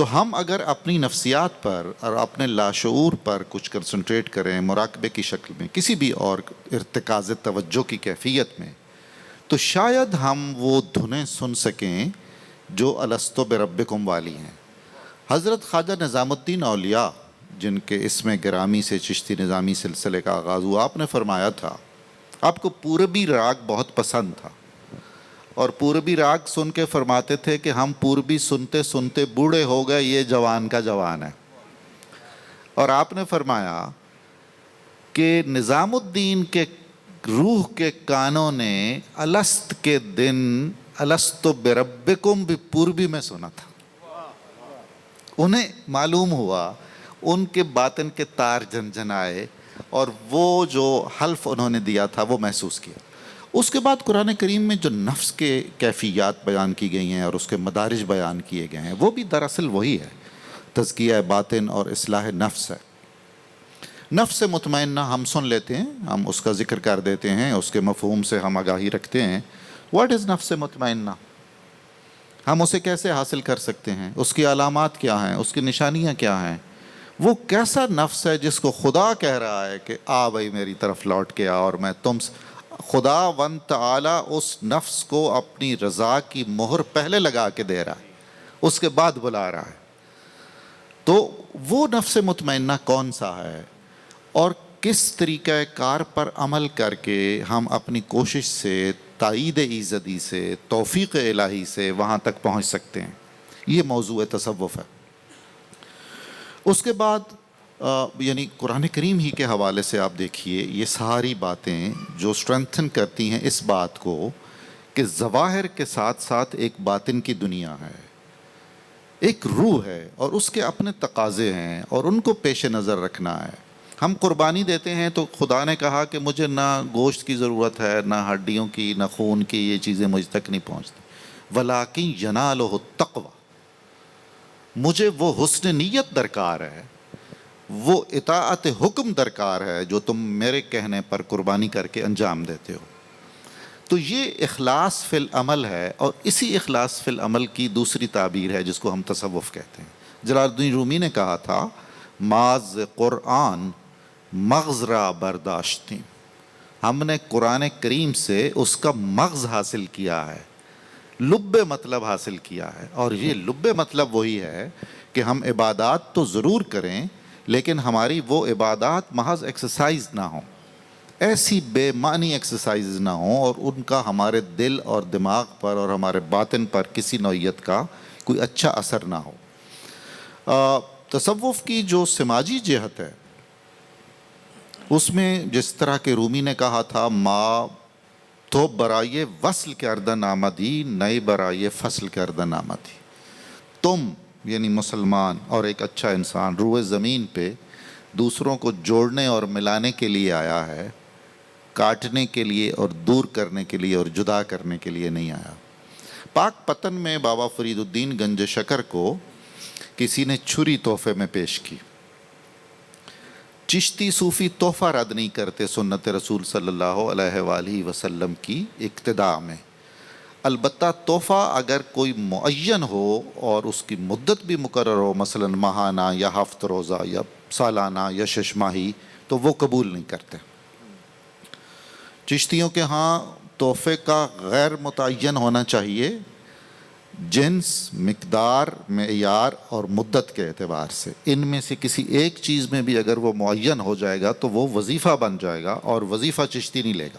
تو ہم اگر اپنی نفسیات پر اور اپنے لاشعور پر کچھ کنسنٹریٹ کریں مراقبے کی شکل میں کسی بھی اور ارتکاز توجہ کی کیفیت میں، تو شاید ہم وہ دھنیں سن سکیں جو الستو بربکم والی ہیں۔ حضرت خواجہ نظام الدین اولیاء، جن کے اسم گرامی سے چشتی نظامی سلسلے کا آغاز ہوا، آپ نے فرمایا تھا آپ کو پوربی راگ بہت پسند تھا، اور پوربی راگ سن کے فرماتے تھے کہ ہم پوربی سنتے سنتے بوڑھے ہو گئے، یہ جوان کا جوان ہے۔ اور آپ نے فرمایا کہ نظام الدین کے روح کے کانوں نے الست کے دن الستو بربکم بھی پوربی میں سنا تھا۔ انہیں معلوم ہوا، ان کے باطن کے تار جھنجھنائے، اور وہ جو حلف انہوں نے دیا تھا وہ محسوس کیا۔ اس کے بعد قرآن کریم میں جو نفس کے کیفیات بیان کی گئی ہیں اور اس کے مدارج بیان کیے گئے ہیں، وہ بھی دراصل وہی ہے، تزکیہ باطن اور اصلاح نفس ہے۔ نفس مطمئنہ ہم سن لیتے ہیں، ہم اس کا ذکر کر دیتے ہیں، اس کے مفہوم سے ہم آگاہی رکھتے ہیں۔ واٹ از نفس مطمئنہ؟ ہم اسے کیسے حاصل کر سکتے ہیں؟ اس کی علامات کیا ہیں؟ اس کی نشانیاں کیا ہیں؟ وہ کیسا نفس ہے جس کو خدا کہہ رہا ہے کہ آ بھائی میری طرف لوٹ کے آ، اور میں خدا ون تعالی اس نفس کو اپنی رضا کی مہر پہلے لگا کے دے رہا ہے، اس کے بعد بلا رہا ہے۔ تو وہ نفس مطمئنہ کون سا ہے، اور کس طریقہ کار پر عمل کر کے ہم اپنی کوشش سے، تائید ایزدی سے، توفیق الہی سے وہاں تک پہنچ سکتے ہیں، یہ موضوع تصوف ہے۔ اس کے بعد یعنی قرآن کریم ہی کے حوالے سے آپ دیکھیے، یہ ساری باتیں جو اسٹرینتھن کرتی ہیں اس بات کو کہ ظواہر کے ساتھ ساتھ ایک باطن کی دنیا ہے، ایک روح ہے، اور اس کے اپنے تقاضے ہیں، اور ان کو پیش نظر رکھنا ہے۔ ہم قربانی دیتے ہیں تو خدا نے کہا کہ مجھے نہ گوشت کی ضرورت ہے، نہ ہڈیوں کی، نہ خون کی، یہ چیزیں مجھ تک نہیں پہنچتی۔ وَلَٰكِن يَنَالُهُ التَّقْوَىٰ، مجھے وہ حسن نیت درکار ہے، وہ اطاعت حکم درکار ہے جو تم میرے کہنے پر قربانی کر کے انجام دیتے ہو۔ تو یہ اخلاص فی العمل ہے، اور اسی اخلاص فی العمل کی دوسری تعبیر ہے جس کو ہم تصوف کہتے ہیں۔ جلال الدین رومی نے کہا تھا ماز قرآن مغز را برداشتیں، ہم نے قرآن کریم سے اس کا مغز حاصل کیا ہے، لب مطلب حاصل کیا ہے۔ اور یہ لب مطلب وہی ہے کہ ہم عبادات تو ضرور کریں، لیکن ہماری وہ عبادات محض ایکسرسائز نہ ہوں، ایسی بے معنی ایکسرسائز نہ ہوں، اور ان کا ہمارے دل اور دماغ پر اور ہمارے باطن پر کسی نوعیت کا کوئی اچھا اثر نہ ہو۔ تصوف کی جو سماجی جہت ہے، اس میں جس طرح کہ رومی نے کہا تھا ما تو برائے وصل کردن آمدی، نئے برائے فصل کردن آمدی، تم یعنی مسلمان اور ایک اچھا انسان روئے زمین پہ دوسروں کو جوڑنے اور ملانے کے لیے آیا ہے، کاٹنے کے لیے اور دور کرنے کے لیے اور جدا کرنے کے لیے نہیں آیا۔ پاک پتن میں بابا فرید الدین گنج شکر کو کسی نے چھری تحفے میں پیش کی۔ چشتی صوفی تحفہ رد نہیں کرتے سنت رسول صلی اللہ علیہ وآلہ وسلم کی اقتداء میں، البتہ تحفہ اگر کوئی معین ہو اور اس کی مدت بھی مقرر ہو، مثلا ماہانہ یا ہفت روزہ یا سالانہ یا شش ماہی، تو وہ قبول نہیں کرتے۔ چشتیوں کے ہاں تحفے کا غیر متعین ہونا چاہیے، جنس، مقدار، معیار اور مدت کے اعتبار سے۔ ان میں سے کسی ایک چیز میں بھی اگر وہ معین ہو جائے گا تو وہ وظیفہ بن جائے گا، اور وظیفہ چشتی نہیں لے گا۔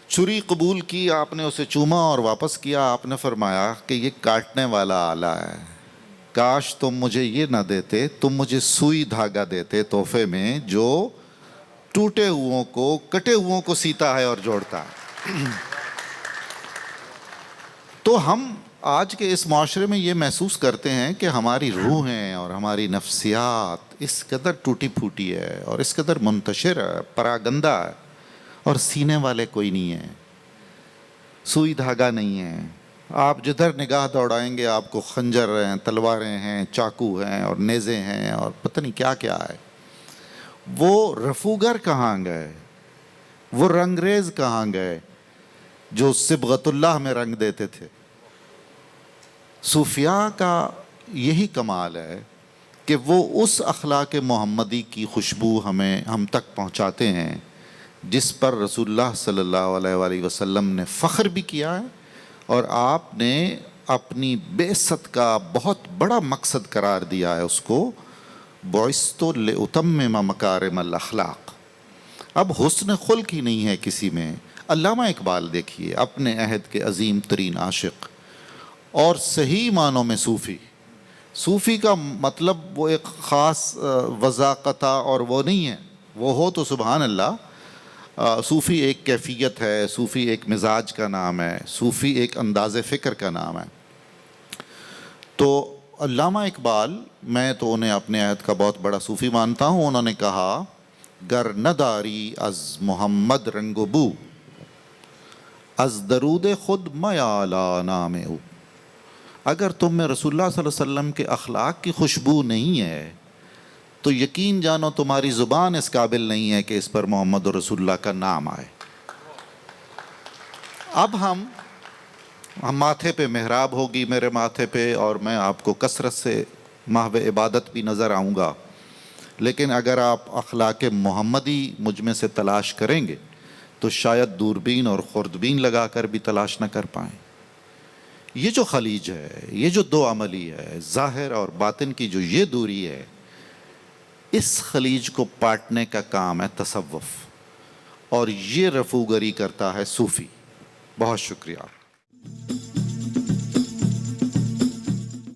چھری قبول کی، آپ نے اسے چوما اور واپس کیا۔ آپ نے فرمایا کہ یہ کاٹنے والا آلہ ہے، کاش تم مجھے یہ نہ دیتے، تم مجھے سوئی دھاگا دیتے تحفے میں، جو ٹوٹے ہوئوں کو، کٹے ہوئوں کو سیتا ہے اور جوڑتا ہے۔ تو ہم آج کے اس معاشرے میں یہ محسوس کرتے ہیں کہ ہماری روحیں اور ہماری نفسیات اس قدر ٹوٹی پھوٹی ہے اور اس قدر منتشر ہے، پراگندہ ہے، اور سینے والے کوئی نہیں ہے، سوئی دھاگا نہیں ہے۔ آپ جدھر نگاہ دوڑائیں گے آپ کو خنجر ہیں، تلواریں ہیں، چاقو ہیں اور نیزے ہیں اور پتہ نہیں کیا کیا ہے۔ وہ رفوگر کہاں گئے؟ وہ رنگریز کہاں گئے جو صبغت اللہ میں رنگ دیتے تھے؟ صوفیاء کا یہی کمال ہے کہ وہ اس اخلاق محمدی کی خوشبو ہم تک پہنچاتے ہیں جس پر رسول اللہ صلی اللہ علیہ وآلہ وسلم نے فخر بھی کیا ہے، اور آپ نے اپنی بعثت کا بہت بڑا مقصد قرار دیا ہے اس کو، بعثت لأتمم مکارم الاخلاق۔ اب حسن خلق ہی نہیں ہے کسی میں۔ علامہ اقبال دیکھیے، اپنے عہد کے عظیم ترین عاشق اور صحیح معنوں میں صوفی۔ صوفی کا مطلب وہ ایک خاص وضاقتہ اور وہ نہیں ہے، وہ ہو تو سبحان اللہ۔ صوفی ایک کیفیت ہے، صوفی ایک مزاج کا نام ہے، صوفی ایک انداز فکر کا نام ہے۔ تو علامہ اقبال، میں تو انہیں اپنے عہد کا بہت بڑا صوفی مانتا ہوں، انہوں نے کہا گر نداری از محمد رنگ و بو، از درود خود میالا نام او۔ اگر تم میں رسول اللہ صلی اللہ علیہ وسلم کے اخلاق کی خوشبو نہیں ہے تو یقین جانو تمہاری زبان اس قابل نہیں ہے کہ اس پر محمد رسول اللہ کا نام آئے۔ اب ہم ماتھے پہ محراب ہوگی میرے ماتھے پہ، اور میں آپ کو کثرت سے محو عبادت بھی نظر آؤں گا، لیکن اگر آپ اخلاق محمدی مجھ میں سے تلاش کریں گے تو شاید دوربین اور خوردبین لگا کر بھی تلاش نہ کر پائیں۔ یہ جو خلیج ہے، یہ جو دو عملی ہے، ظاہر اور باطن کی جو یہ دوری ہے، اس خلیج کو پاٹنے کا کام ہے تصوف، اور یہ رفوگری کرتا ہے صوفی۔ بہت شکریہ۔